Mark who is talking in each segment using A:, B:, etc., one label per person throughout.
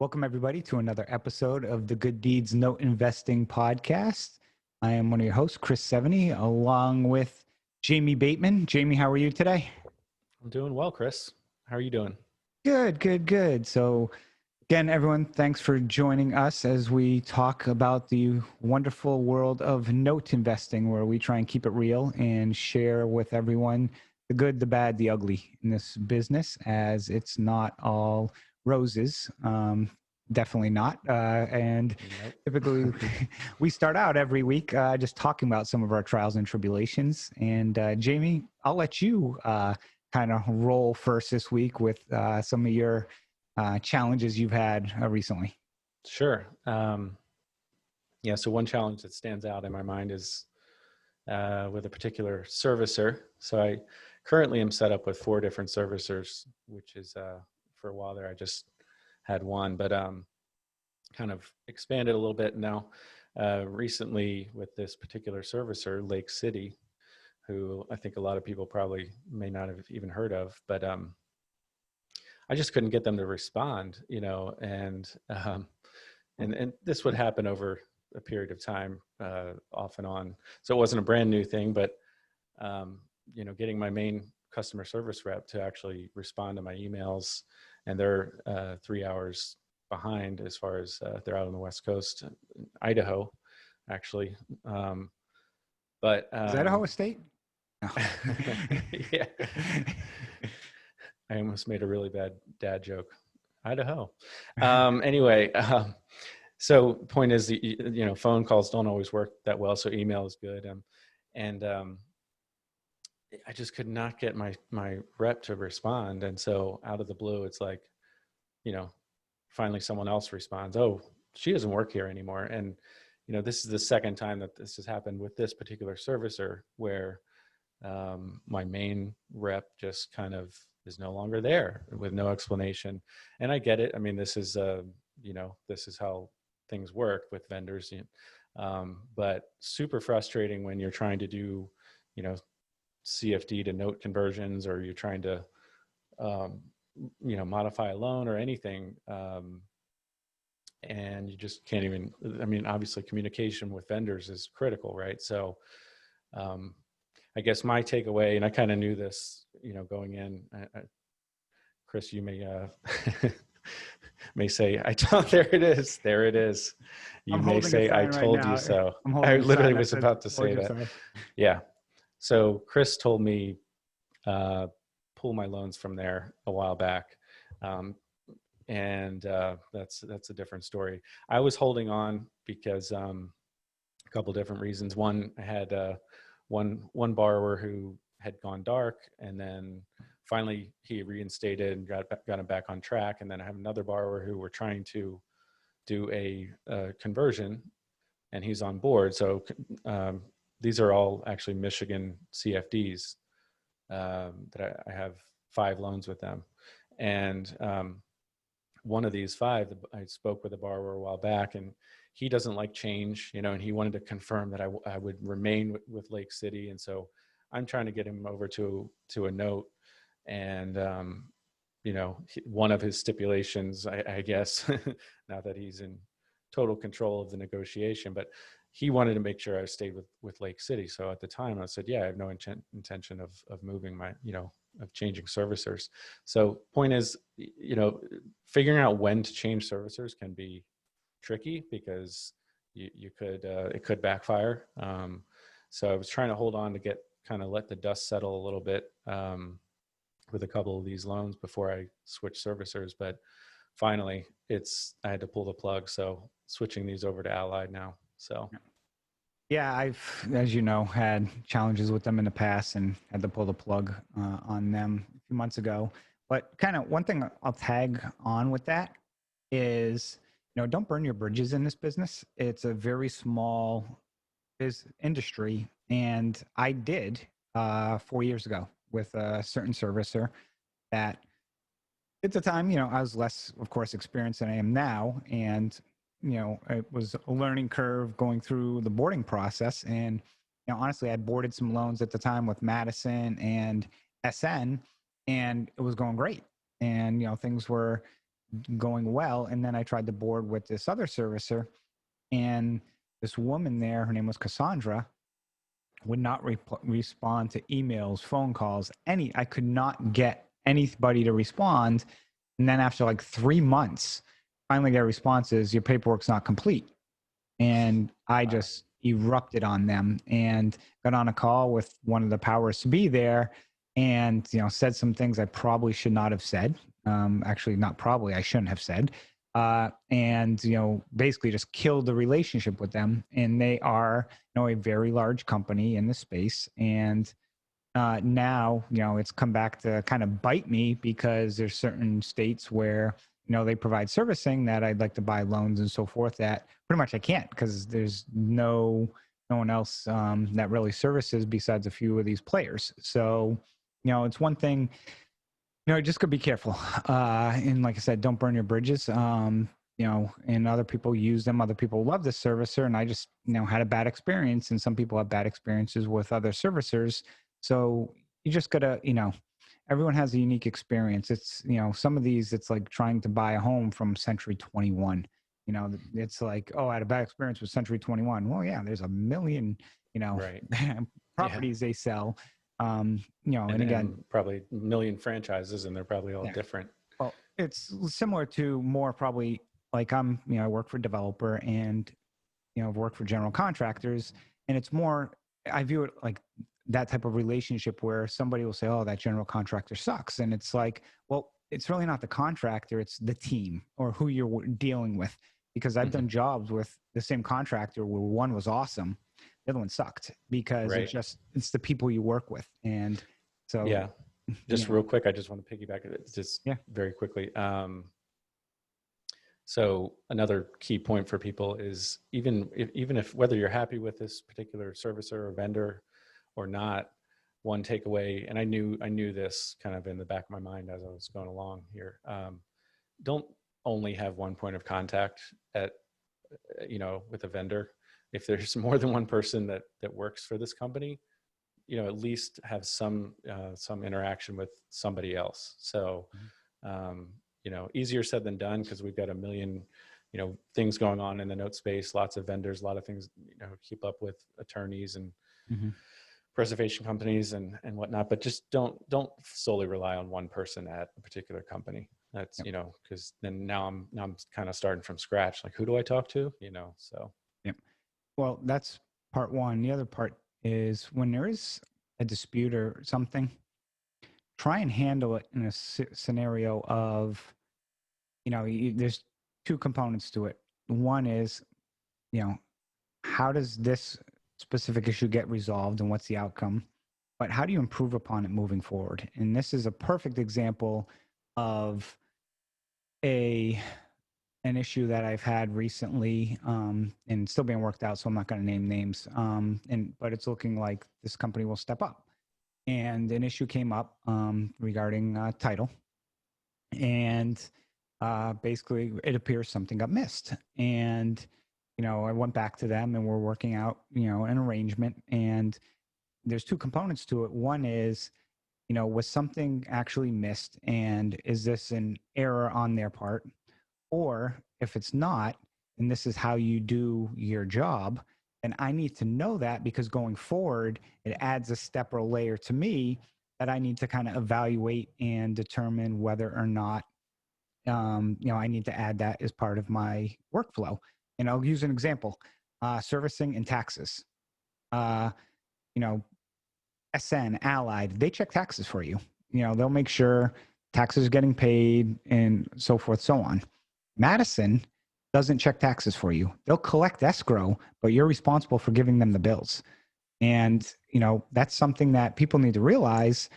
A: Welcome, everybody, to another episode of the Good Deeds Note Investing podcast. I am one of your hosts, Chris Seveney, along with Jamie Bateman. Jamie, how are you today?
B: I'm doing well, Chris. How are you doing?
A: Good. So, again, everyone, thanks for joining us as we talk about the wonderful world of note investing, where we try and keep it real and share with everyone the good, the bad, the ugly in this business, as it's not all roses. Definitely not. And
B: Nope.
A: typically we start out every week just talking about some of our trials and tribulations. And Jamie, I'll let you kind of roll first this week with some of your challenges you've had recently.
B: Sure. So one challenge that stands out in my mind is with a particular servicer. So I currently am set up with 4 different servicers, which is for a while there I just had one, but kind of expanded a little bit now. Recently with this particular servicer, Lake City, who I think a lot of people probably may not have even heard of, but I just couldn't get them to respond, and this would happen over a period of time, off and on. So it wasn't a brand new thing, but getting my main customer service rep to actually respond to my emails, and they're 3 hours behind as far as they're out on the West Coast, Idaho, actually. But
A: is Idaho a state? No.
B: Yeah. I almost made a really bad dad joke. Idaho. Anyway, so point is, phone calls don't always work that well, so email is good. And I just could not get my rep to respond. And so out of the blue, it's like, finally someone else responds, oh, she doesn't work here anymore. And, this is the second time that this has happened with this particular servicer, where my main rep just kind of is no longer there with no explanation. And I get it. I mean, this is this is how things work with vendors, but super frustrating when you're trying to do, CFD to note conversions, or you're trying to, modify a loan or anything. And you just can't even, obviously communication with vendors is critical, right? So, I guess my takeaway, and I kind of knew this, going in, Chris, you may may say, there it is. You may say, I told you so. I literally was about to say that. Yeah. So Chris told me, pull my loans from there a while back. And that's a different story. I was holding on because a couple different reasons. One, I had one borrower who had gone dark, and then finally he reinstated and got him back on track. And then I have another borrower who we're trying to do a conversion, and he's on board. So these are all actually Michigan CFDs that I have 5 loans with them. And one of these 5, I spoke with a borrower a while back, and he doesn't like change, and he wanted to confirm that I would remain with Lake City. And so I'm trying to get him over to a note. And, one of his stipulations, I guess, not that he's in total control of the negotiation, but he wanted to make sure I stayed with Lake City. So at the time I said, yeah, I have no intention of moving of changing servicers. So point is, figuring out when to change servicers can be tricky, because you could, it could backfire. So I was trying to hold on to let the dust settle a little bit with a couple of these loans before I switch servicers. But finally I had to pull the plug. So switching these over to Allied now. So.
A: Yeah, I've, as you know, had challenges with them in the past and had to pull the plug on them a few months ago. But kind of one thing I'll tag on with that is, don't burn your bridges in this business. It's a very small industry. And I did 4 years ago with a certain servicer that at the time, I was less, of course, experienced than I am now. And it was a learning curve going through the boarding process. And, honestly, I boarded some loans at the time with Madison and SN, and it was going great. And, things were going well. And then I tried to board with this other servicer, and this woman there, her name was Cassandra, would not respond to emails, phone calls, I could not get anybody to respond. And then after like 3 months, finally get responses, your paperwork's not complete. And I just erupted on them and got on a call with one of the powers to be there, and said some things I probably should not have said. Actually, not probably, I shouldn't have said. And basically just killed the relationship with them. And they are a very large company in the space. And now it's come back to kind of bite me, because there's certain states where they provide servicing that I'd like to buy loans and so forth that pretty much I can't, because there's no one else that really services besides a few of these players. So it's one thing, just gotta be careful, and like I said, don't burn your bridges. And other people use them, other people love this servicer, and I just had a bad experience, and some people have bad experiences with other servicers. So you just gotta, everyone has a unique experience. It's, some of these, it's like trying to buy a home from Century 21. It's like, oh, I had a bad experience with Century 21. Well, yeah, there's a million,
B: Right.
A: properties they sell. And again,
B: and probably a million franchises, and they're probably all different.
A: Well, it's similar to more probably like I work for a developer, and, I've worked for general contractors, and it's more, I view it like that type of relationship where somebody will say, oh, that general contractor sucks. And it's like, well, it's really not the contractor, it's the team or who you're dealing with. Because I've done jobs with the same contractor where one was awesome, the other one sucked, because it's the people you work with. And so,
B: just real quick, I just want to piggyback it just very quickly. So another key point for people is even if whether you're happy with this particular servicer or vendor or not, one takeaway, and I knew this kind of in the back of my mind as I was going along here. Don't only have one point of contact at with a vendor. If there's more than one person that works for this company, at least have some interaction with somebody else. So, easier said than done, because we've got a million, things going on in the note space, lots of vendors, a lot of things, keep up with attorneys and preservation companies and whatnot, but just don't solely rely on one person at a particular company. That's, because then now I'm kind of starting from scratch. Like, who do I talk to? So.
A: Yep. Well, that's part one. The other part is when there is a dispute or something, try and handle it in a scenario of, there's two components to it. One is, how does this specific issue get resolved and what's the outcome? But how do you improve upon it moving forward? And this is a perfect example of an issue that I've had recently, and still being worked out, so I'm not going to name names. But it's looking like this company will step up. And an issue came up regarding title, and basically it appears something got missed. And I went back to them, and we're working out an arrangement. And there's two components to it. One is, was something actually missed, and is this an error on their part? Or if it's not, and this is how you do your job, then I need to know that, because going forward, it adds a step or a layer to me that I need to kind of evaluate and determine whether or not, I need to add that as part of my workflow. And I'll use an example, servicing and taxes. SN, Allied, they check taxes for you. They'll make sure taxes are getting paid and so forth, so on. Madison doesn't check taxes for you. They'll collect escrow, but you're responsible for giving them the bills. And, that's something that people need to realize,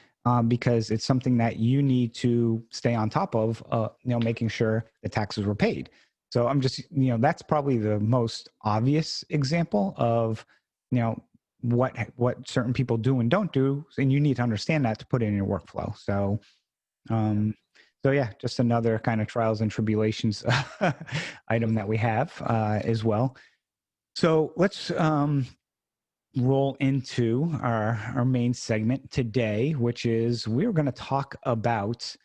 A: because it's something that you need to stay on top of, making sure the taxes were paid. So I'm just, that's probably the most obvious example of, what certain people do and don't do. And you need to understand that to put it in your workflow. So, so yeah, just another kind of trials and tribulations item that we have as well. So let's roll into our main segment today, which is we're going to talk about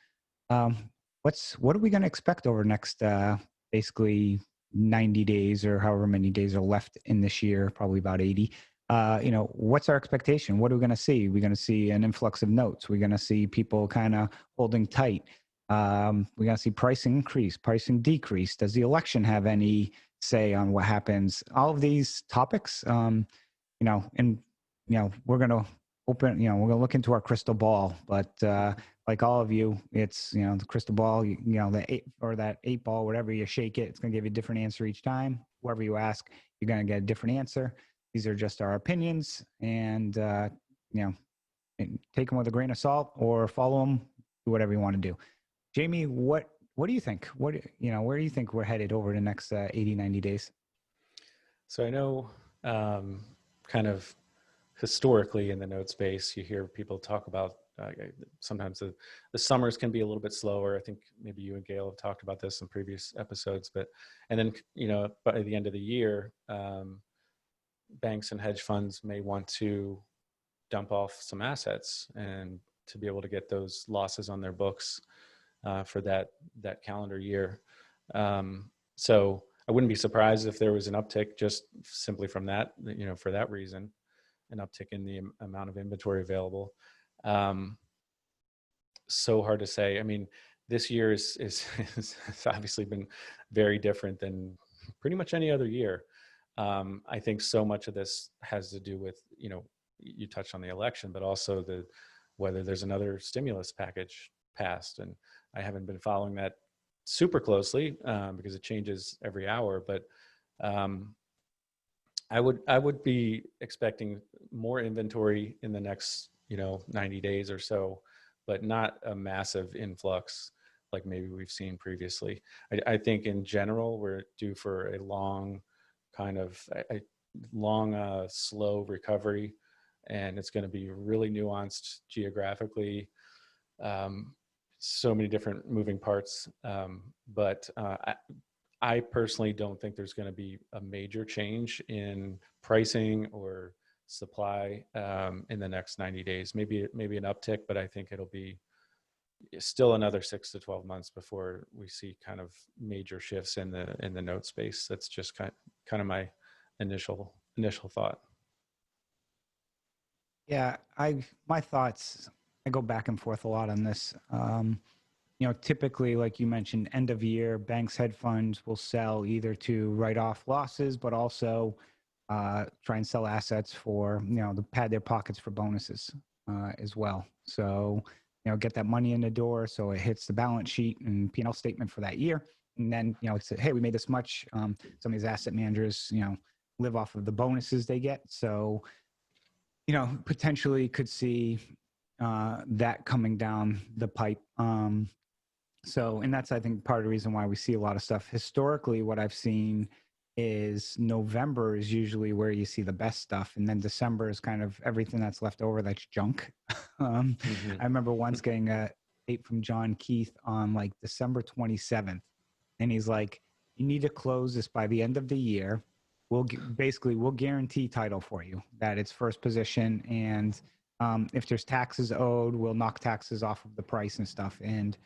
A: what are we going to expect over the next basically 90 days or however many days are left in this year, probably about 80. What's our expectation? What are we going to see? We're going to see an influx of notes. We're going to see people kind of holding tight. We're going to see pricing increase, pricing decrease. Does the election have any say on what happens? All of these topics, we're going to open, we're going to look into our crystal ball, but like all of you, it's, the crystal ball, that 8 ball, whatever you shake it, it's going to give you a different answer each time. Whoever you ask, you're going to get a different answer. These are just our opinions, and, take them with a grain of salt or follow them, do whatever you want to do. Jamie, what do you think? Where do you think we're headed over the next 80, 90 days?
B: So I know kind of historically in the note space, you hear people talk about sometimes the summers can be a little bit slower. I think maybe you and Gail have talked about this in previous episodes, and then, by the end of the year, banks and hedge funds may want to dump off some assets and to be able to get those losses on their books for that calendar year. So I wouldn't be surprised if there was an uptick just simply from that, for that reason, an uptick in the amount of inventory available. So hard to say. I mean, this year is obviously been very different than pretty much any other year. I think so much of this has to do with, you touched on the election, but also whether there's another stimulus package passed. And I haven't been following that super closely because it changes every hour. But I would be expecting more inventory in the next 90 days or so, but not a massive influx like maybe we've seen previously. I think in general we're due for a long slow recovery, and it's going to be really nuanced geographically. So many different moving parts, but I personally don't think there's going to be a major change in pricing or supply in the next 90 days. Maybe an uptick, but I think it'll be still another 6 to 12 months before we see kind of major shifts in the note space. That's just kind of my initial thought.
A: Yeah, my thoughts, I go back and forth a lot on this. Typically, like you mentioned, end of year, banks, hedge funds will sell either to write off losses, but also try and sell assets for, to pad their pockets for bonuses as well. So, get that money in the door so it hits the balance sheet and P&L statement for that year. And then, say, hey, we made this much. Some of these asset managers, live off of the bonuses they get. So, potentially could see that coming down the pipe. And that's, I think, part of the reason why we see a lot of stuff. Historically, what I've seen is November is usually where you see the best stuff. And then December is kind of everything that's left over that's junk. I remember once getting a tape from John Keith on like December 27th. And he's like, you need to close this by the end of the year. We'll guarantee title for you that it's first position. And if there's taxes owed, we'll knock taxes off of the price and stuff. And,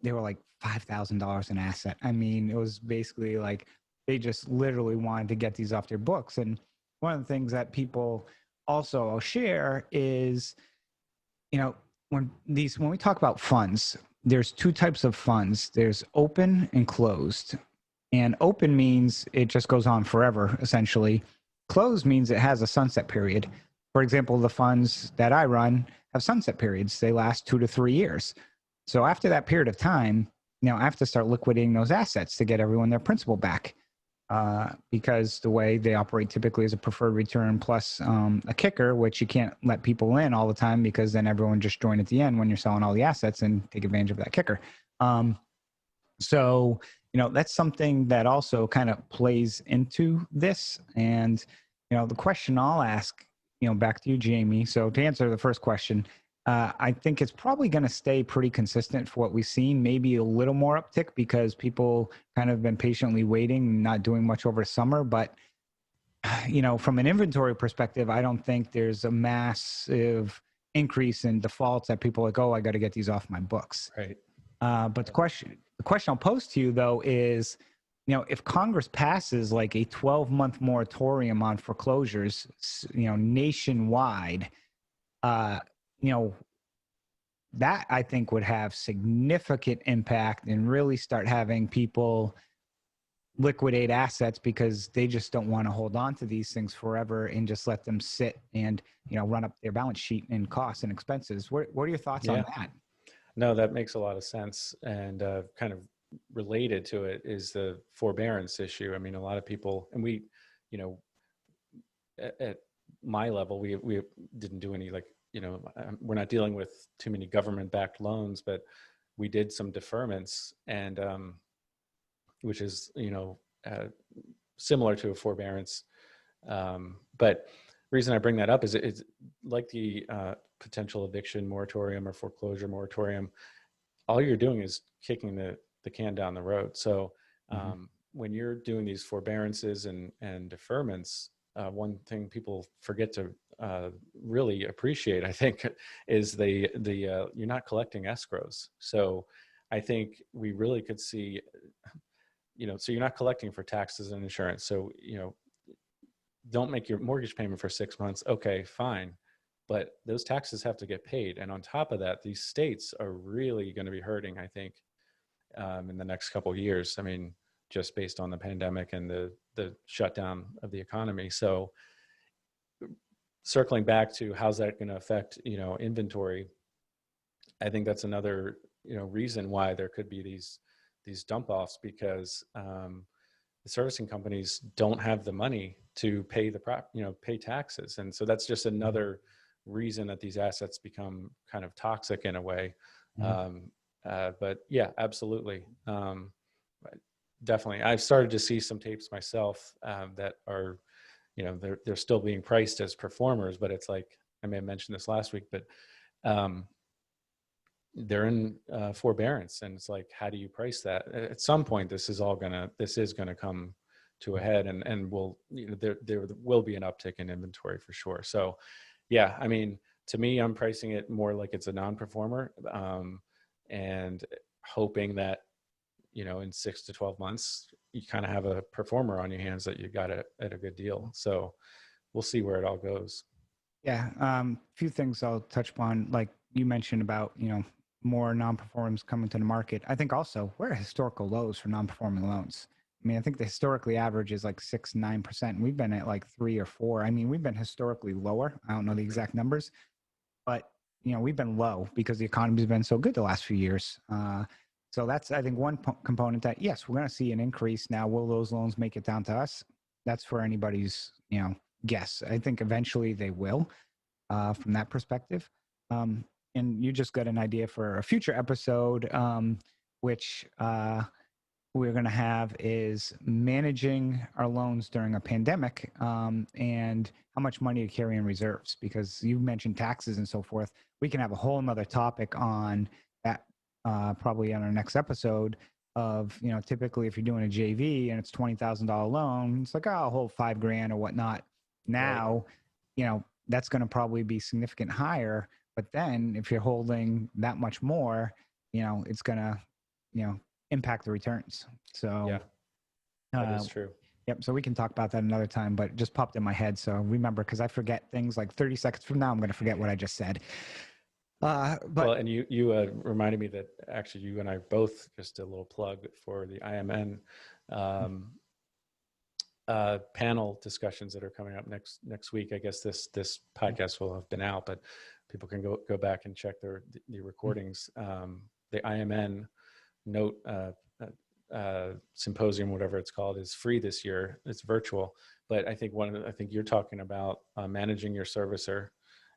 A: they were like $5,000 an asset. I mean, it was basically like they just literally wanted to get these off their books. And one of the things that people also share is, when we talk about funds, there's two types of funds. There's open and closed. And open means it just goes on forever, essentially. Closed means it has a sunset period. For example, the funds that I run have sunset periods. They last 2 to 3 years. So after that period of time, I have to start liquidating those assets to get everyone their principal back. Because the way they operate typically is a preferred return plus a kicker, which you can't let people in all the time because then everyone just join at the end when you're selling all the assets and take advantage of that kicker. So that's something that also kind of plays into this. And, the question I'll ask, back to you, Jamie. So to answer the first question, I think it's probably going to stay pretty consistent for what we've seen, maybe a little more uptick because people kind of been patiently waiting, not doing much over summer. But, from an inventory perspective, I don't think there's a massive increase in defaults that people are like, oh, I got to get these off my books.
B: Right.
A: But the question I'll pose to you though is, if Congress passes like a 12-month moratorium on foreclosures, nationwide, uh, you know, that I think would have significant impact and really start having people liquidate assets because they just don't want to hold on to these things forever and just let them sit and, run up their balance sheet and costs and expenses. What are your thoughts on
B: Yeah.
A: that?
B: No, that makes a lot of sense. And kind of related to it is the forbearance issue. I mean, a lot of people, and we, you know, at my level, we didn't do any, like, we're not dealing with too many government-backed loans, but we did some deferments, and which is, similar to a forbearance. But reason I bring that up is it's like the potential eviction moratorium or foreclosure moratorium. All you're doing is kicking the can down the road. So when you're doing these forbearances and deferments, one thing people forget to really appreciate, I think, is the you're not collecting escrows. So I think we really could see, so you're not collecting for taxes and insurance. So, don't make your mortgage payment for 6 months. Okay, fine. But those taxes have to get paid. And on top of that, these states are really going to be hurting, I think, in the next couple of years. I mean, just based on the pandemic and the shutdown of the economy. So circling back to how's that going to affect, inventory, I think that's another, reason why there could be these dump offs, because the servicing companies don't have the money to pay pay taxes. And so that's just another reason that these assets become kind of toxic in a way. But yeah, absolutely. Definitely. I've started to see some tapes myself that are, they're still being priced as performers, but it's like, I may have mentioned this last week, but they're in forbearance, and it's like, how do you price that? At some point, this is going to come to a head, and there will be an uptick in inventory for sure. So yeah, I mean, to me, I'm pricing it more like it's a non-performer, and hoping that, in 6 to 12 months, you kind of have a performer on your hands that you got it at a good deal. So we'll see where it all goes.
A: Yeah. Few things I'll touch upon, like you mentioned about, more non-performers coming to the market. I think also we're at historical lows for non-performing loans. I mean, I think the historically average is like 6-9%. We've been at like 3 or 4. I mean, we've been historically lower. I don't know the exact numbers, but we've been low because the economy's been so good the last few years. So that's, I think, one component that, yes, we're going to see an increase. Now, will those loans make it down to us? That's for anybody's, guess. I think eventually they will, from that perspective. And you just got an idea for a future episode, which we're going to have is managing our loans during a pandemic, and how much money to carry in reserves, because you mentioned taxes and so forth. We can have a whole nother topic on that, probably on our next episode of, typically if you're doing a JV and it's $20,000 loan, it's like, oh, I'll hold $5,000 or whatnot. Now, right, that's going to probably be significant higher. But then if you're holding that much more, it's going to, impact the returns. So
B: yeah, that is true.
A: Yep. So we can talk about that another time, but it just popped in my head. So remember, because I forget things, like 30 seconds from now, I'm going to forget what I just said. But
B: well, and you reminded me that actually you and I both, just a little plug for the IMN panel discussions that are coming up next week. I guess this podcast will have been out, but people can go back and check the recordings. The IMN Note Symposium, whatever it's called, is free this year. It's virtual, but I think I think you're talking about managing your servicer,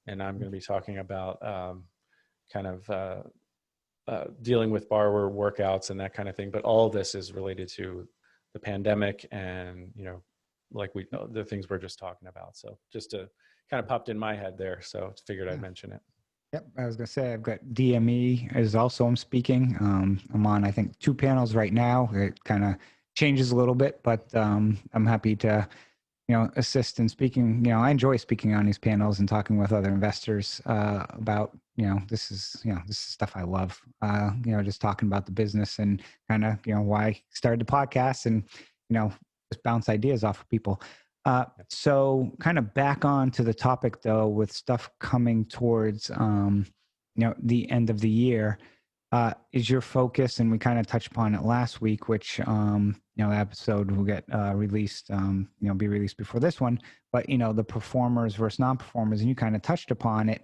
B: and I'm going to be talking about kind of dealing with borrower workouts and that kind of thing. But all of this is related to the pandemic and, like the things we're just talking about. So just kind of popped in my head there. So figured I'd mention it.
A: Yep. I was going to say, I've got DME is also, I'm speaking. I'm on, I think, 2 panels right now. It kind of changes a little bit, but I'm happy to, assist in speaking. I enjoy speaking on these panels and talking with other investors about, this is stuff I love. Just talking about the business and kind of, why I started the podcast and, just bounce ideas off of people. So kind of back on to the topic though, with stuff coming towards, the end of the year. Is your focus, and we kind of touched upon it last week, which the episode will get released, be released before this one, but the performers versus non-performers, and you kind of touched upon it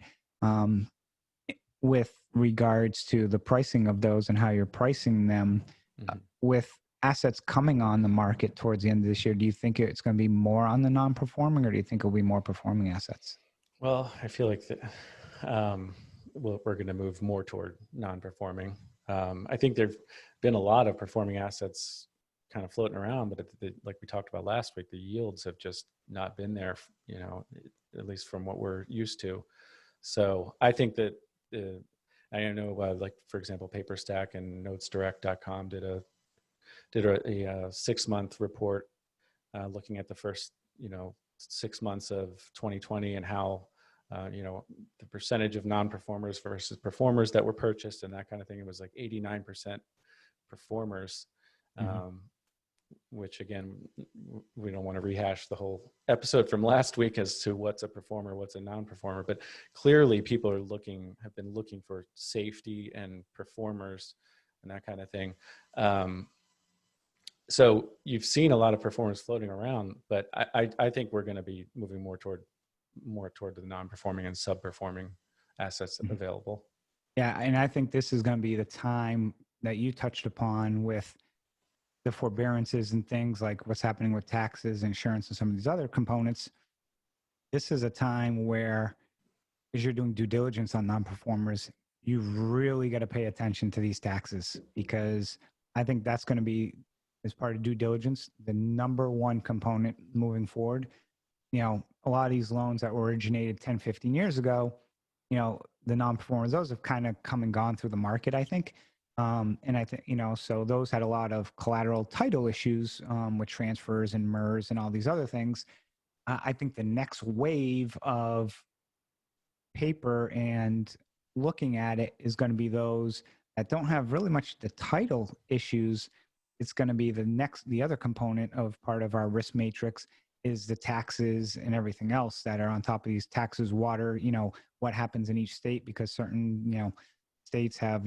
A: with regards to the pricing of those and how you're pricing them. With assets coming on the market towards the end of this year, do you think it's going to be more on the non-performing, or do you think it'll be more performing assets?
B: Well, I feel like we're going to move more toward non-performing. I think there've been a lot of performing assets kind of floating around, but like we talked about last week, the yields have just not been there, at least from what we're used to. So I think that I know, like for example, PaperStack and NotesDirect.com did a 6-month report looking at the first 6 months of 2020 and how the percentage of non-performers versus performers that were purchased and that kind of thing. It was like 89% performers, which again, we don't want to rehash the whole episode from last week as to what's a performer, what's a non-performer, but clearly people have been looking for safety and performers and that kind of thing. So you've seen a lot of performers floating around, but I think we're going to be moving more toward the non-performing and sub-performing assets available.
A: Yeah, and I think this is going to be the time that you touched upon with the forbearances and things like what's happening with taxes, insurance, and some of these other components. This is a time where, as you're doing due diligence on non-performers, you really got to pay attention to these taxes, because I think that's going to be, as part of due diligence, the number one component moving forward. A lot of these loans that were originated 10, 15 years ago, the non-performers, those have kind of come and gone through the market, I think. And I think, so those had a lot of collateral title issues with transfers and MERS and all these other things. I think the next wave of paper and looking at it is going to be those that don't have really much the title issues. It's going to be the other component of part of our risk matrix is the taxes and everything else that are on top of these taxes, water, what happens in each state, because certain, states have,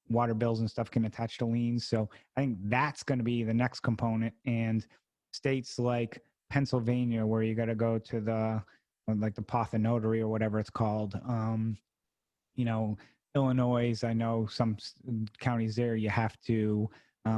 A: water bills and stuff can attach to liens. So I think that's going to be the next component. And states like Pennsylvania, where you got to go to the Potha Notary or whatever it's called, Illinois, I know some counties there, you have to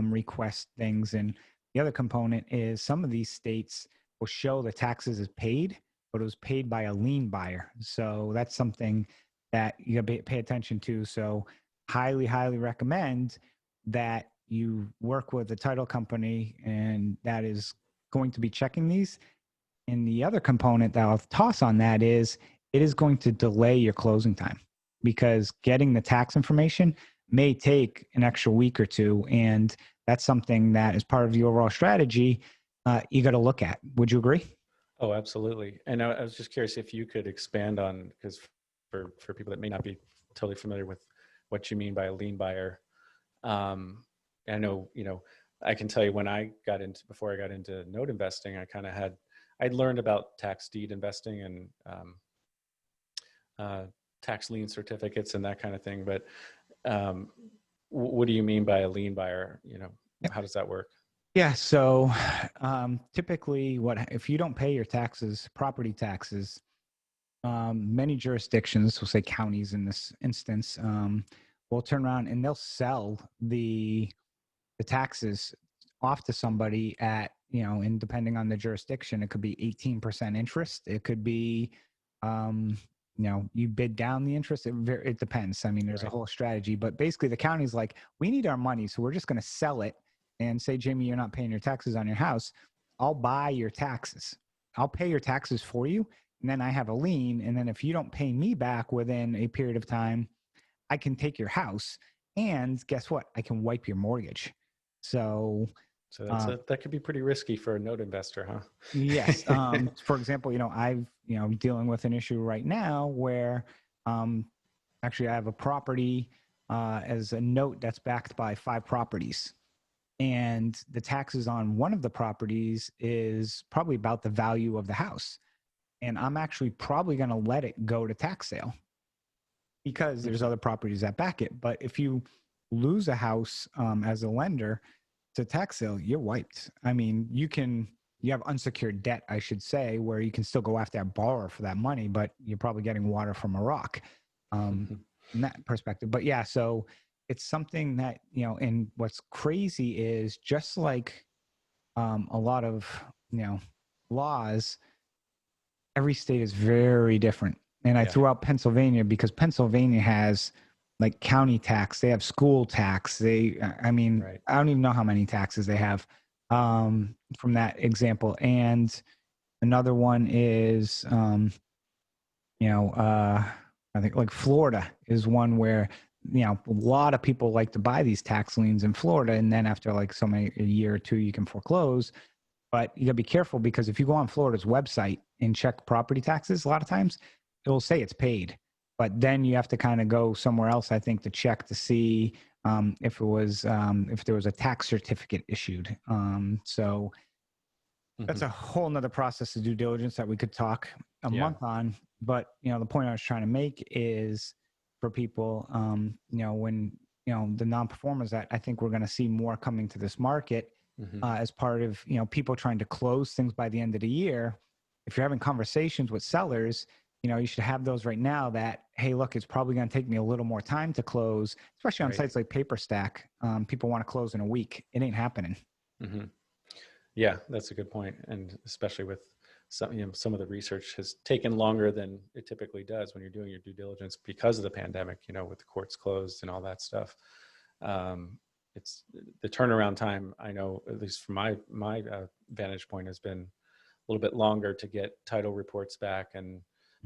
A: request things. And the other component is some of these states will show the taxes is paid, but it was paid by a lien buyer. So that's something that you gotta pay attention to. So highly, highly recommend that you work with a title company, and that is going to be checking these. And the other component that I'll toss on that is it is going to delay your closing time, because getting the tax information may take an extra week or two. And that's something that is part of the overall strategy you got to look at. Would you agree?
B: Oh, absolutely. And I was just curious if you could expand on, because for people that may not be totally familiar with what you mean by a lien buyer, I know, I can tell you before I got into note investing, I'd learned about tax deed investing and tax lien certificates and that kind of thing. But what do you mean by a lien buyer? How does that work?
A: Yeah. So typically if you don't pay your taxes, property taxes, many jurisdictions, we'll say counties in this instance, will turn around and they'll sell the taxes off to somebody at, and depending on the jurisdiction, it could be 18% interest. It could be, you bid down the interest. It depends. I mean, there's a whole strategy, but basically the county's like, we need our money, so we're just going to sell it and say, Jamie, you're not paying your taxes on your house. I'll buy your taxes. I'll pay your taxes for you. And then I have a lien. And then if you don't pay me back within a period of time, I can take your house. And guess what? I can wipe your mortgage. So
B: So that could be pretty risky for a note investor, huh?
A: Yes. For example, I'm dealing with an issue right now where actually I have a property as a note that's backed by 5 properties. And the taxes on one of the properties is probably about the value of the house. And I'm actually probably going to let it go to tax sale because there's other properties that back it. But if you lose a house as a lender to tax sale, you're wiped. I mean, you have unsecured debt, I should say, where you can still go after that borrower for that money, but you're probably getting water from a rock in that perspective. But yeah, so it's something that, and what's crazy is just like a lot of, laws, every state is very different. And I threw out Pennsylvania because Pennsylvania has like county tax, they have school tax. I don't even know how many taxes they have from that example. And another one is, I think like Florida is one where, a lot of people like to buy these tax liens in Florida. And then after like a year or two, you can foreclose. But you gotta be careful because if you go on Florida's website and check property taxes, a lot of times it will say it's paid. But then you have to kind of go somewhere else, I think, to check to see if there was a tax certificate issued. So that's a whole nother process of due diligence that we could talk a month on. But the point I was trying to make is for people, when the non-performers that I think we're going to see more coming to this market as part of people trying to close things by the end of the year. If you're having conversations with sellers, you should have those right now that, hey, look, it's probably going to take me a little more time to close, especially on sites like PaperStack. People want to close in a week. It ain't happening.
B: Yeah, that's a good point. And especially with some of the research has taken longer than it typically does when you're doing your due diligence because of the pandemic, with the courts closed and all that stuff. It's the turnaround time, I know, at least from my vantage point, has been a little bit longer to get title reports back, and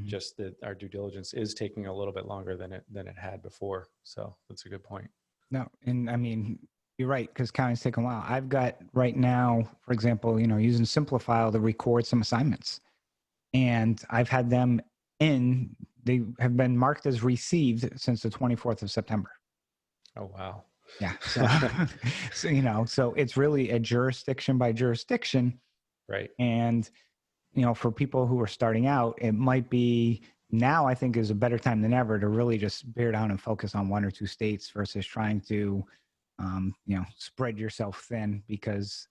B: just that our due diligence is taking a little bit longer than it had before. So that's a good point.
A: No, and I mean, you're right, because counting's taking a while. I've got right now, for example, using Simplifile to record some assignments, and I've had them in. They have been marked as received since the 24th of September.
B: Oh wow!
A: Yeah, so it's really a jurisdiction by jurisdiction,
B: right?
A: And for people who are starting out, it might be now. I think is a better time than ever to really just bear down and focus on 1 or 2 states versus trying to spread yourself thin, because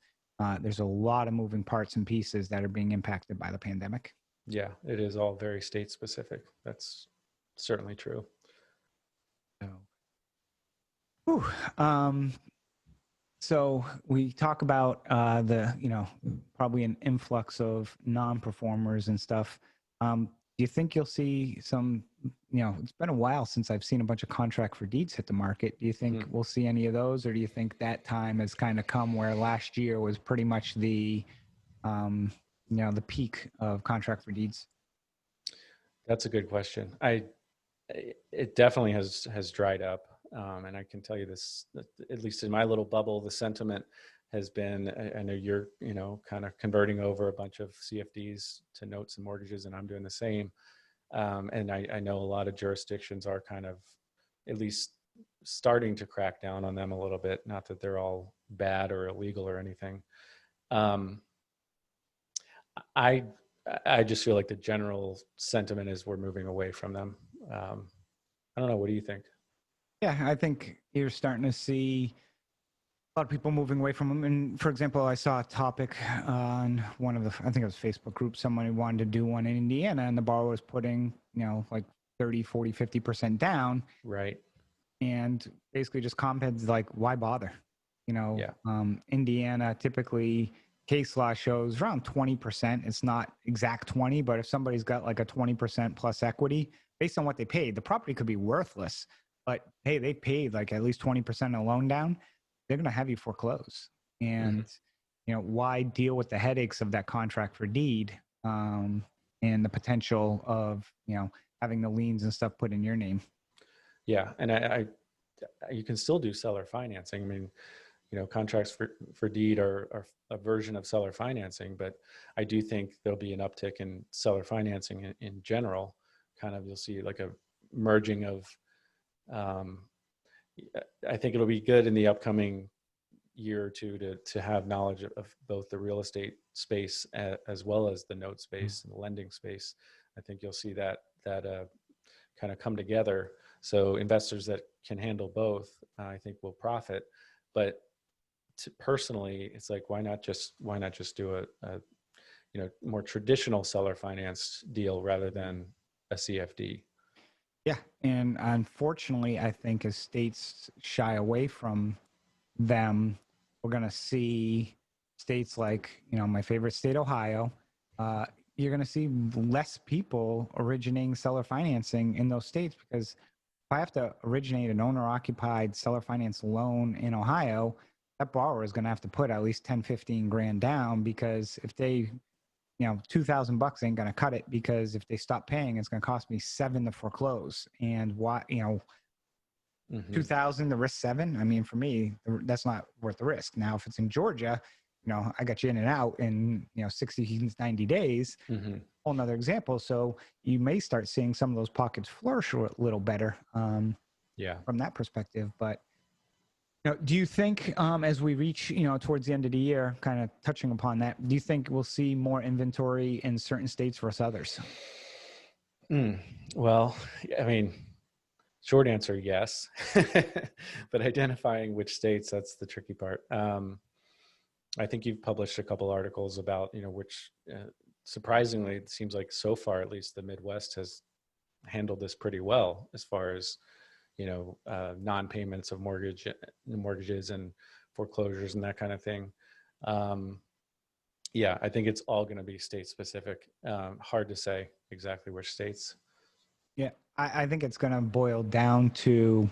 A: there's a lot of moving parts and pieces that are being impacted by the pandemic.
B: Yeah, it is all very state specific. That's certainly true.
A: So we talk about probably an influx of non-performers and stuff. Do you think you'll see some, it's been a while since I've seen a bunch of contract for deeds hit the market. Do you think we'll see any of those, or do you think that time has kind of come where last year was pretty much the peak of contract for deeds?
B: That's a good question. It definitely has dried up. And I can tell you this, at least in my little bubble, the sentiment has been, I know you're, kind of converting over a bunch of CFDs to notes and mortgages, and I'm doing the same. And I know a lot of jurisdictions are kind of at least starting to crack down on them a little bit. Not that they're all bad or illegal or anything. I just feel like the general sentiment is we're moving away from them. I don't know. What do you think?
A: Yeah, I think you're starting to see a lot of people moving away from them. And for example, I saw a topic on one of I think it was Facebook group. Someone who wanted to do one in Indiana, and the borrower was putting, like 30, 40, 50% down.
B: Right.
A: And basically just commented like, why bother? Indiana typically case law shows around 20%. It's not exact 20, but if somebody's got like a 20% plus equity based on what they paid, the property could be worthless. But hey, they paid like at least 20% of loan down. They're going to have you foreclose. And, why deal with the headaches of that contract for deed and the potential of, having the liens and stuff put in your name?
B: Yeah. And you can still do seller financing. I mean, contracts for deed are a version of seller financing, but I do think there'll be an uptick in seller financing in general. Kind of, you'll see like a merging of, I think it'll be good in the upcoming year or two to have knowledge of both the real estate space as well as the note space and the lending space. I think you'll see that kind of come together. So investors that can handle both, I think, will profit. But personally, it's like, why not just do a more traditional seller finance deal rather than a CFD?
A: Yeah, and unfortunately, I think as states shy away from them, we're going to see states like, my favorite state, Ohio. You're going to see less people originating seller financing in those states, because if I have to originate an owner-occupied seller finance loan in Ohio, that borrower is going to have to put at least 10, 15 grand down, because if they, $2,000 ain't going to cut it, because if they stop paying, it's going to cost me $7 to foreclose. And why, 2,000 to risk $7. I mean, for me, that's not worth the risk. Now, if it's in Georgia, I got you in and out in 60, 90 days. Whole nother example. So you may start seeing some of those pockets flourish a little better. From that perspective. But do you think as we reach towards the end of the year, kind of touching upon that, do you think we'll see more inventory in certain states versus others?
B: Well, I mean, short answer, yes. But identifying which states, that's the tricky part. I think you've published a couple articles about, which surprisingly, it seems like so far, at least the Midwest has handled this pretty well as far as, non-payments of mortgages and foreclosures and that kind of thing. I think it's all going to be state specific. Hard to say exactly which states.
A: Yeah, I think it's going to boil down to,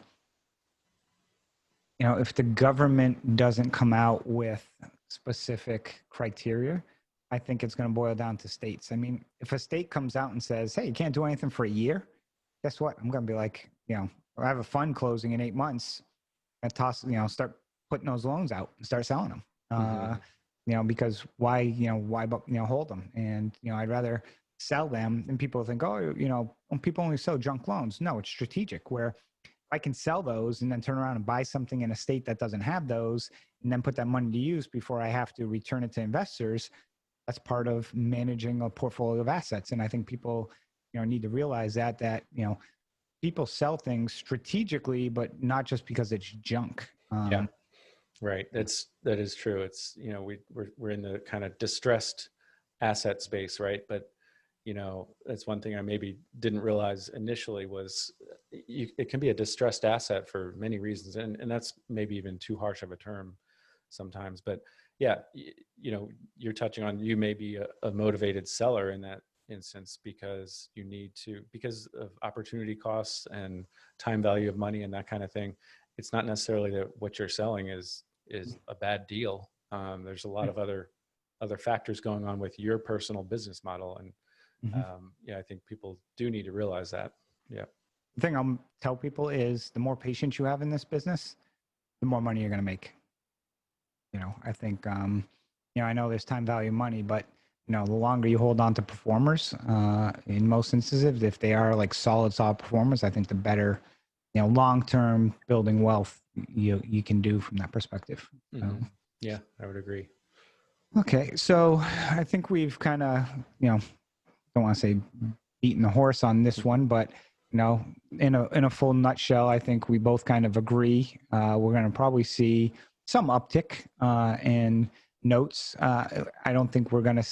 A: if the government doesn't come out with specific criteria, I think it's going to boil down to states. I mean, if a state comes out and says, hey, you can't do anything for a year, guess what? I'm going to be like, I have a fund closing in 8 months. I start putting those loans out and start selling them. Because why hold them? And, I'd rather sell them. And people think, people only sell junk loans. No, it's strategic, where I can sell those and then turn around and buy something in a state that doesn't have those, and then put that money to use before I have to return it to investors. That's part of managing a portfolio of assets. And I think people, need to realize that, people sell things strategically, but not just because it's junk.
B: Right. That is true. It's, we're in the kind of distressed asset space, right? But, that's one thing I maybe didn't realize initially was it can be a distressed asset for many reasons. And that's maybe even too harsh of a term sometimes, but yeah, you're touching on, you may be a motivated seller in that instance because because of opportunity costs and time value of money and that kind of thing. It's not necessarily that what you're selling is a bad deal. There's a lot of other factors going on with your personal business model. And I think people do need to realize that. Yeah.
A: The thing I'll tell people is the more patience you have in this business, the more money you're going to make. I think, I know there's time value of money, but the longer you hold on to performers, in most instances, if they are like solid performers, I think the better, long-term building wealth you can do from that perspective.
B: Yeah, I would agree.
A: Okay. So I think we've kind of, don't want to say beaten the horse on this one, but in a full nutshell, I think we both kind of agree. We're going to probably see some uptick in notes. I don't think we're going to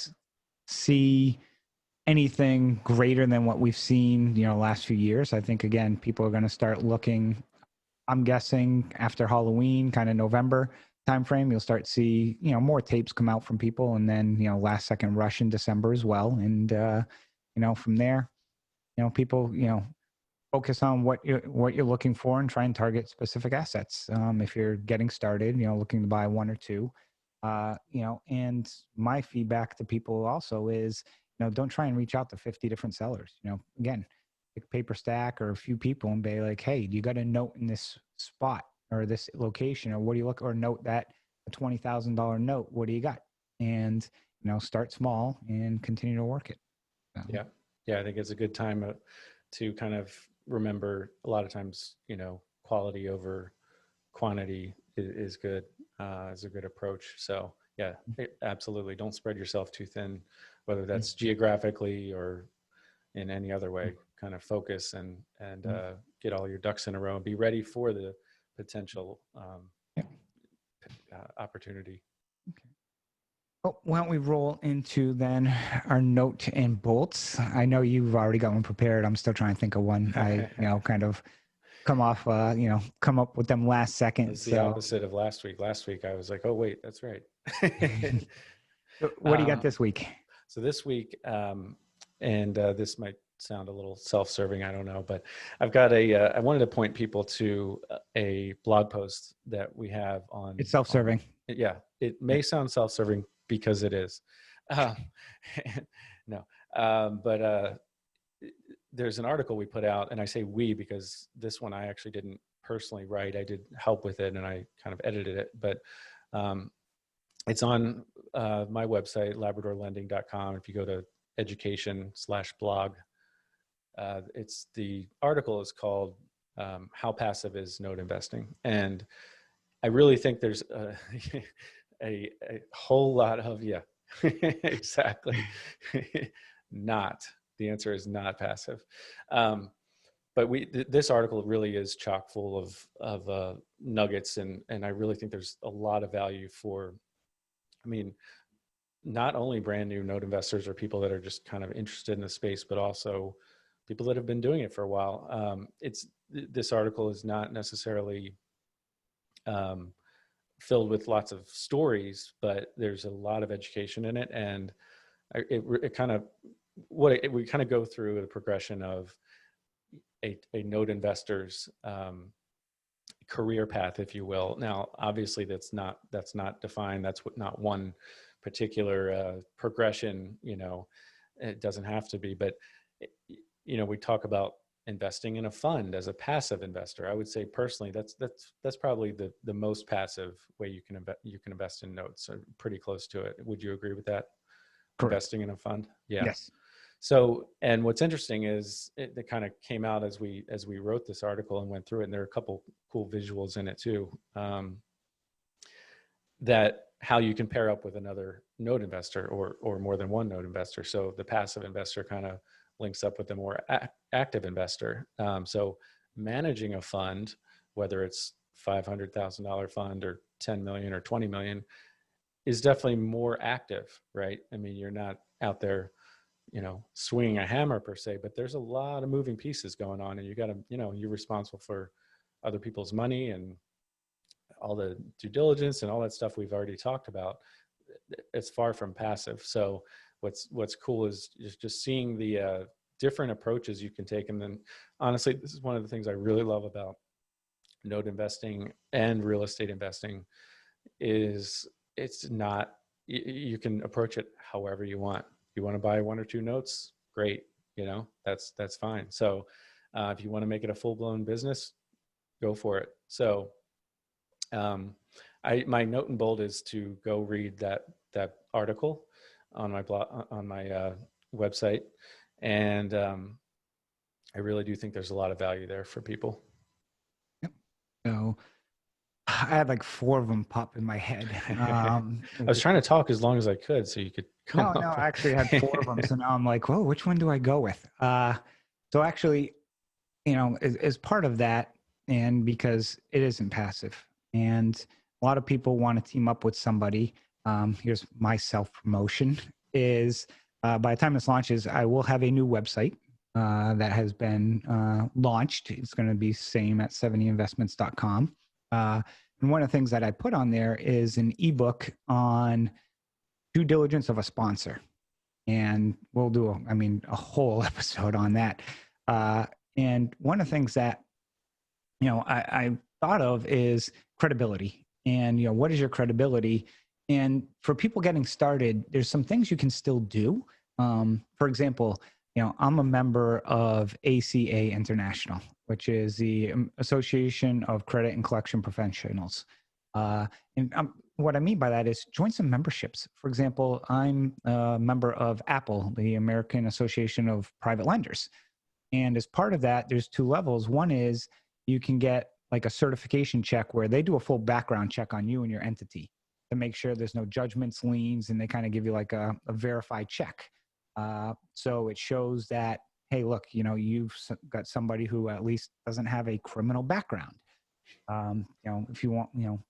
A: see anything greater than what we've seen, last few years. I think, again, people are going to start looking, I'm guessing after Halloween, kind of November timeframe, you'll start to see, more tapes come out from people, and then, last second rush in December as well. And, from there, people, focus on what you're looking for and try and target specific assets. If you're getting started, looking to buy one or two, and my feedback to people also is, don't try and reach out to 50 different sellers. Again, pick paper stack or a few people and be like, hey, you got a note in this spot. or this location, or what do you look, or note that a $20,000 note, what do you got? And, start small and continue to work it. So.
B: Yeah. Yeah. I think it's a good time to kind of remember a lot of times, quality over quantity is good, is a good approach. So yeah, absolutely. Don't spread yourself too thin, whether that's geographically or in any other way. Kind of focus and get all your ducks in a row and be ready for the potential opportunity.
A: Okay. Well, why don't we roll into then our note and bolts? I know you've already got one prepared. I'm still trying to think of one. I, kind of come up with them last second.
B: It's the opposite of last week. Last week I was like, oh wait, that's right.
A: What do you got this week?
B: So this week, and this might sound a little self-serving, I don't know, but I've got I wanted to point people to a blog post that we have on.
A: It's self-serving.
B: Yeah, it may sound self-serving because it is. No, but there's an article we put out, and I say we because this one I actually didn't personally write. I did help with it, and I kind of edited it, but it's on my website, labradorlending.com. If you go to education/blog, the article is called How Passive is Note Investing? And I really think there's a whole lot of, exactly. The answer is not passive. But this article really is chock full of nuggets. And I really think there's a lot of value for, not only brand new note investors or people that are just kind of interested in the space, but also people that have been doing it for a while. This article is not necessarily filled with lots of stories, but there's a lot of education in it. And we kind of go through the progression of a note investor's career path, if you will. Now, obviously that's not defined. That's not one particular progression, it doesn't have to be, but we talk about investing in a fund as a passive investor. I would say personally, that's probably the most passive way you can invest in notes, or pretty close to it. Would you agree with that? Correct. Investing in a fund? Yeah. Yes. So, and what's interesting is it kind of came out as we wrote this article and went through it, and there are a couple cool visuals in it too, that how you can pair up with another note investor or more than one note investor. So the passive investor kind of links up with the more active investor. So managing a fund, whether it's $500,000 fund or 10 million or 20 million, is definitely more active, right? You're not out there, swinging a hammer per se, but there's a lot of moving pieces going on, and you got to, you're responsible for other people's money and all the due diligence and all that stuff we've already talked about. It's far from passive. So what's cool is just seeing the different approaches you can take. And then honestly, this is one of the things I really love about note investing and real estate investing is it's not, you can approach it however you want. You want to buy one or two notes, great. That's fine. So if you want to make it a full-blown business, go for it. So my note and bold is to go read that article on my blog, on my website. And I really do think there's a lot of value there for people.
A: Yep. So I had like 4 of them pop in my head.
B: I was trying to talk as long as I could so you could come up.
A: No, I actually had 4 of them. So now I'm like, whoa, which one do I go with? So actually, as part of that, and because it isn't passive, and a lot of people want to team up with somebody. Here's my self-promotion is by the time this launches, I will have a new website that has been launched. It's going to be same at seveneyinvestments.com. And one of the things that I put on there is an ebook on due diligence of a sponsor. And we'll do a whole episode on that. And one of the things that, I thought of is credibility. And, what is your credibility? And for people getting started, there's some things you can still do. For example, I'm a member of ACA International, which is the Association of Credit and Collection Professionals. And what I mean by that is join some memberships. For example, I'm a member of APPLE, the American Association of Private Lenders. And as part of that, there's two levels. One is you can get like a certification check where they do a full background check on you and your entity to make sure there's no judgments, liens, and they kind of give you like a verified check. So it shows that, hey, look, you know, you've got somebody who at least doesn't have a criminal background. You know, if you want, you know,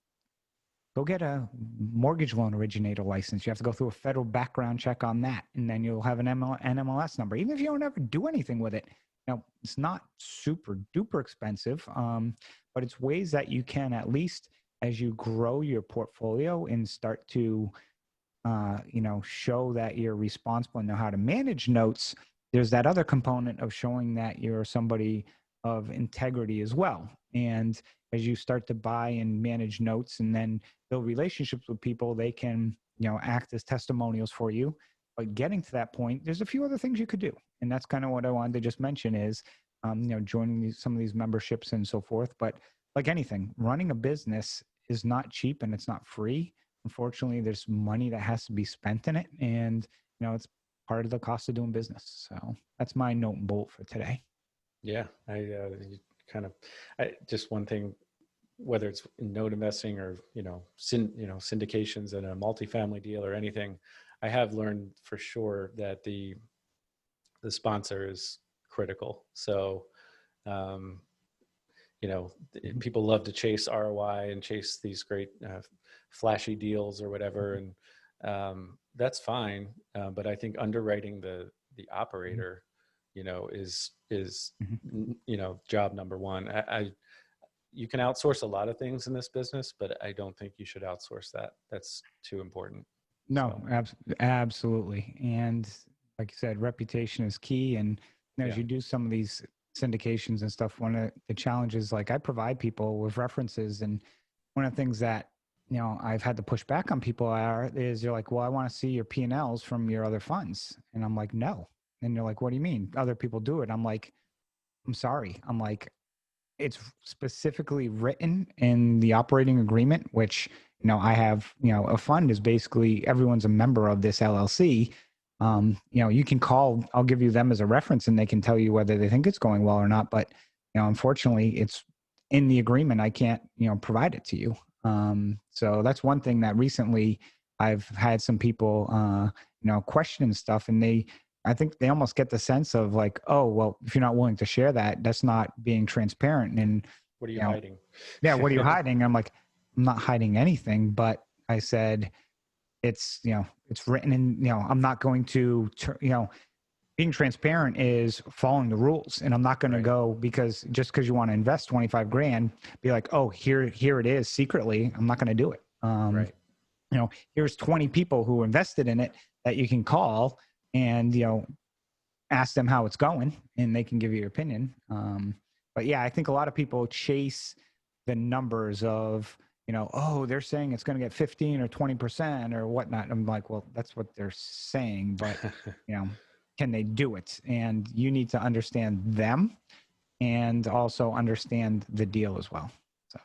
A: go get a mortgage loan originator license. You have to go through a federal background check on that, and then you'll have an NMLS number. Even if you don't ever do anything with it, you know, it's not super duper expensive, but it's ways that you can, at least as you grow your portfolio and start to, you know, show that you're responsible and know how to manage notes. There's that other component of showing that you're somebody of integrity as well. And as you start to buy and manage notes and then build relationships with people, they can, you know, act as testimonials for you. But getting to that point, there's a few other things you could do. And that's kind of what I wanted to just mention is, you know, joining some of these memberships and so forth. But like anything, running a business is not cheap and it's not free. Unfortunately, there's money that has to be spent in it. And, you know, it's part of the cost of doing business. So that's my note and bolt for today.
B: Yeah, just one thing, whether it's in note investing or, syndications in a multifamily deal or anything, I have learned for sure that the sponsor is critical. So, people love to chase ROI and chase these great flashy deals or whatever. And that's fine. But I think underwriting the operator, is job number one. You can outsource a lot of things in this business, but I don't think you should outsource that. That's too important.
A: No, absolutely. And like you said, reputation is key. And as you do some of these syndications and stuff, one of the challenges, like I provide people with references, and one of the things that, you know, I've had to push back on people is you're like, well, I want to see your P&Ls from your other funds. And I'm like, no. And they're like, what do you mean? Other people do it. I'm like, I'm sorry. I'm like, it's specifically written in the operating agreement, which, you know, I have, you know, a fund is basically everyone's a member of this LLC. You know, you can call, I'll give you them as a reference and they can tell you whether they think it's going well or not. But, you know, unfortunately it's in the agreement. I can't, you know, provide it to you. So that's one thing that recently I've had some people, you know, question stuff, and I think they almost get the sense of like, oh, well, if you're not willing to share that, that's not being transparent. And
B: what are you hiding?
A: Yeah. What are you hiding? I'm like, I'm not hiding anything, but I said, it's, you know, it's written in, you know, I'm not going to, you know, being transparent is following the rules. And I'm not going to go because you want to invest 25 grand, be like, oh, here it is secretly. I'm not going to do it. You know, here's 20 people who invested in it that you can call and, you know, ask them how it's going and they can give you your opinion. But yeah, I think a lot of people chase the numbers of, you know, oh, they're saying it's going to get 15 or 20% or whatnot. I'm like, well, that's what they're saying, but you know, can they do it? And you need to understand them and also understand the deal as well. So,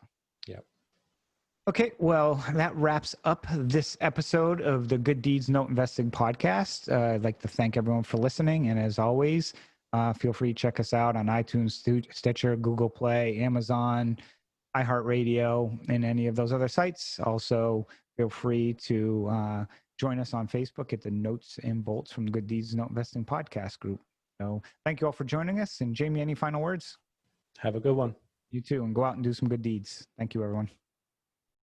B: yep.
A: Okay, well, that wraps up this episode of the Good Deeds Note Investing podcast. I'd like to thank everyone for listening. And as always, feel free to check us out on iTunes, Stitcher, Google Play, Amazon, iHeartRadio, and any of those other sites. Also, feel free to join us on Facebook at the Notes and Bolts from Good Deeds Note Investing podcast group. So thank you all for joining us. And Jamie, any final words?
B: Have a good one.
A: You too. And go out and do some good deeds. Thank you, everyone.